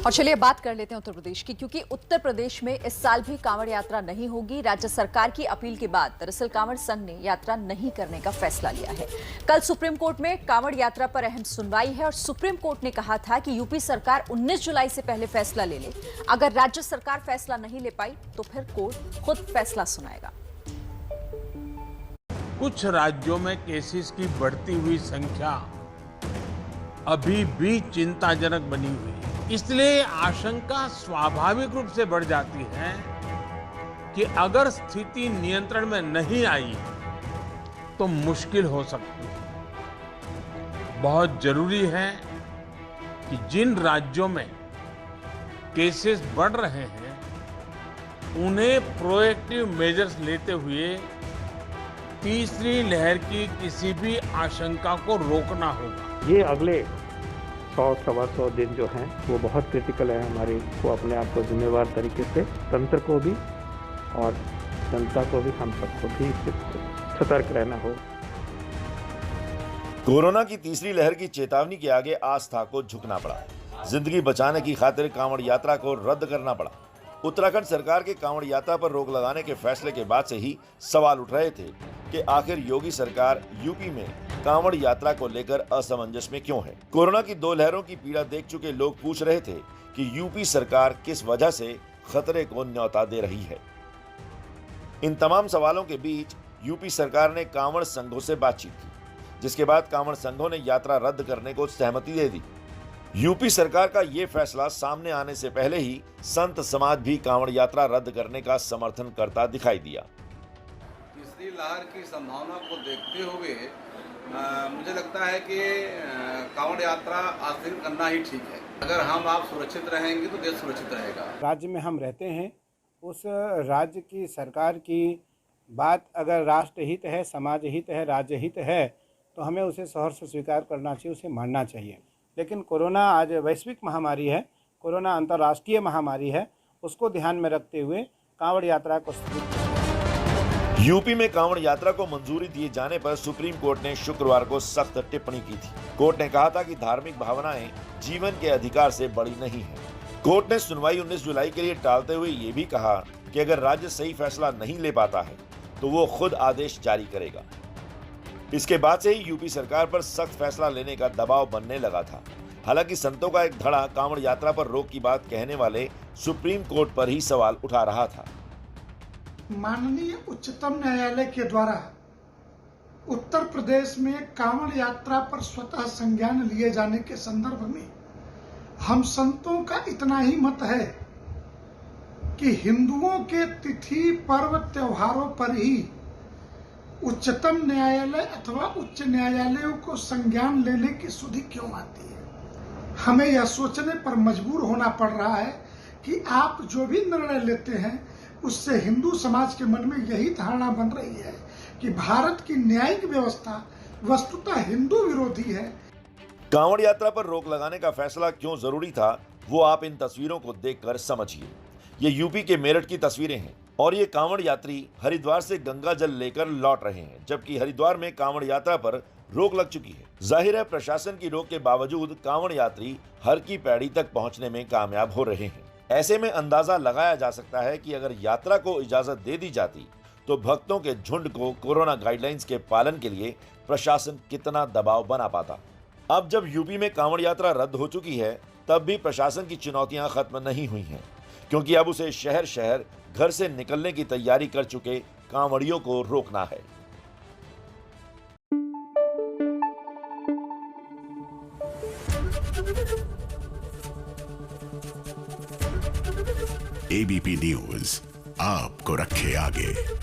और चलिए बात कर लेते हैं उत्तर प्रदेश की, क्योंकि उत्तर प्रदेश में इस साल भी कांवड़ यात्रा नहीं होगी। राज्य सरकार की अपील के बाद दरअसल कांवड़ संघ ने यात्रा नहीं करने का फैसला लिया है। कल सुप्रीम कोर्ट में कांवड़ यात्रा पर अहम सुनवाई है और सुप्रीम कोर्ट ने कहा था कि यूपी सरकार 19 जुलाई से पहले फैसला ले ले। अगर राज्य सरकार फैसला नहीं ले पाई तो फिर कोर्ट खुद फैसला सुनाएगा। कुछ राज्यों में केसेस की बढ़ती हुई संख्या अभी भी चिंताजनक बनी हुई है। इसलिए आशंका स्वाभाविक रूप से बढ़ जाती है कि अगर स्थिति नियंत्रण में नहीं आई तो मुश्किल हो सकती है। बहुत जरूरी है कि जिन राज्यों में केसेस बढ़ रहे हैं उन्हें प्रोएक्टिव मेजर्स लेते हुए तीसरी लहर की किसी भी आशंका को रोकना होगा। ये अगले 100-125 दिन जो हैं वो बहुत क्रिटिकल है हमारे को अपने आप को जिम्मेवार तरीके से तंत्र को भी और जनता को भी हम सबको भी इससे सतर्क रहना हो। कोरोना की तीसरी लहर की चेतावनी के आगे आस्था को झुकना पड़ा। जिंदगी बचाने की खातिर कांवड़ यात्रा को रद्द करना पड़ा। उत्तराखंड सरकार के कांवड़ यात्रा पर रोक लगाने के फैसले के बाद से ही सवाल उठ रहे थे कि आखिर योगी सरकार यूपी में कांवड़ यात्रा को लेकर असमंजस में क्यों है। कोरोना की 2 लहरों की पीड़ा देख चुके लोग पूछ रहे थे कि यूपी सरकार किस वजह से खतरे को न्योता दे रही है। इन तमाम सवालों के बीच यूपी सरकार ने कांवड़ संघों से बातचीत की, जिसके बाद कांवड़ संघों ने यात्रा रद्द करने को सहमति दे दी। यूपी सरकार का ये फैसला सामने आने से पहले ही संत समाज भी कांवड़ यात्रा रद्द करने का समर्थन करता दिखाई दिया। तीसरी लहर की संभावना को देखते हुए मुझे लगता है कि कांवड़ यात्रा आज दिन करना ही ठीक है। अगर हम आप सुरक्षित रहेंगे तो देश सुरक्षित रहेगा। राज्य में हम रहते हैं, उस राज्य की सरकार की बात अगर राष्ट्र हित है, समाज हित है, राज्य हित है तो हमें उसे सहर्ष स्वीकार करना चाहिए, उसे मानना चाहिए। लेकिन कोरोना आज वैश्विक महामारी है, कोरोना अंतर्राष्ट्रीय महामारी है, उसको ध्यान में रखते हुए कांवड़ यात्रा को यूपी में कांवड़ यात्रा को मंजूरी दिए जाने पर सुप्रीम कोर्ट ने शुक्रवार को सख्त टिप्पणी की थी। कोर्ट ने कहा था कि धार्मिक भावनाएं जीवन के अधिकार से बड़ी नहीं है। कोर्ट ने सुनवाई 19 जुलाई के लिए टालते हुए ये भी कहा कि अगर राज्य सही फैसला नहीं ले पाता है तो वो खुद आदेश जारी करेगा। इसके बाद से ही यूपी सरकार पर सख्त फैसला लेने का दबाव बनने लगा था। हालांकि संतों का एक धड़ा कांवड़ यात्रा पर रोक की बात कहने वाले सुप्रीम कोर्ट पर ही सवाल उठा रहा था। माननीय उच्चतम न्यायालय के द्वारा उत्तर प्रदेश में कांवड़ यात्रा पर स्वतः संज्ञान लिए जाने के संदर्भ में हम संतों का इतना ही मत है कि हिंदुओं के तिथि पर्व त्योहारों पर ही उच्चतम न्यायालय अथवा उच्च न्यायालयों को संज्ञान लेने की सुधि क्यों आती है। हमें यह सोचने पर मजबूर होना पड़ रहा है कि आप जो भी निर्णय लेते हैं उससे हिंदू समाज के मन में यही धारणा बन रही है कि भारत की न्यायिक व्यवस्था वस्तुतः हिंदू विरोधी है। कांवड़ यात्रा पर रोक लगाने का फैसला क्यों जरूरी था वो आप इन तस्वीरों को देखकर समझिए। ये यूपी के मेरठ की तस्वीरें हैं और ये कांवड़ यात्री हरिद्वार से गंगा जल लेकर लौट रहे हैं, जबकि हरिद्वार में कांवड़ यात्रा पर रोक लग चुकी है। जाहिर है प्रशासन की रोक के बावजूद कांवड़ यात्री हर की पैड़ी तक पहुंचने में कामयाब हो रहे हैं। ऐसे में अंदाजा लगाया जा सकता है कि अगर यात्रा को इजाजत दे दी जाती तो भक्तों के झुंड को कोरोना गाइडलाइंस के पालन के लिए प्रशासन कितना दबाव बना पाता। अब जब यूपी में कांवड़ यात्रा रद्द हो चुकी है तब भी प्रशासन की चुनौतियां खत्म नहीं हुई हैं, क्योंकि अब उसे शहर शहर घर से निकलने की तैयारी कर चुके कांवड़ियों को रोकना है। एबीपी न्यूज आपको रखे आगे।